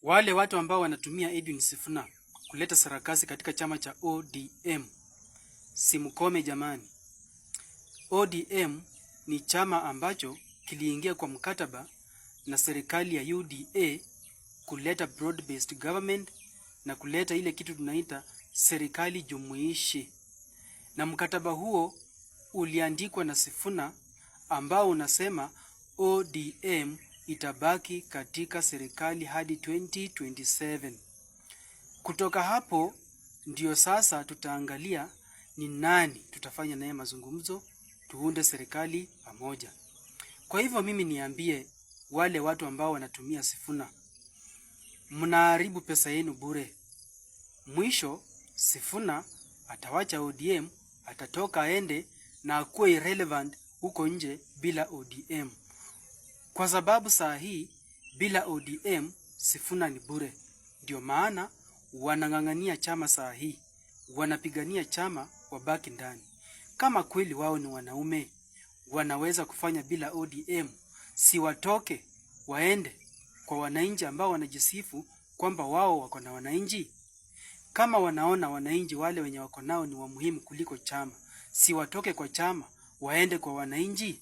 Wale watu ambao wanatumia Edwin Sifuna kuleta sarakasi katika chama cha ODM, simkome jamani. ODM ni chama ambacho kiliingia kwa mkataba na serikali ya UDA kuleta broad based government na kuleta ile kitu tunaita serikali jumuishi. Na mkataba huo uliandikwa na Sifuna ambao unasema ODM itabaki katika serikali hadi 2027. Kutoka hapo ndio sasa tutaangalia ni nani tutafanya naye mazungumzo tuunde serikali pamoja. Kwa hivyo mimi niambie wale watu ambao wanatumia Sifuna, mnaharibu pesa yenu bure. Mwisho Sifuna atawacha ODM, atatoka aende na akuwe irrelevant huko nje bila ODM. Kwa sababu saa hii bila ODM Sifuna ni bure. Ndio maana wanang'ang'ania chama saa hii, wanapigania chama wabaki ndani. Kama kweli wao ni wanaume, wanaweza kufanya bila ODM, si watoke waende kwa wananchi ambao wanajisifu kwamba wao wako na wananchi. Kama wanaona wananchi wale wenye wako nao ni wa muhimu kuliko chama, si watoke kwa chama waende kwa wananchi.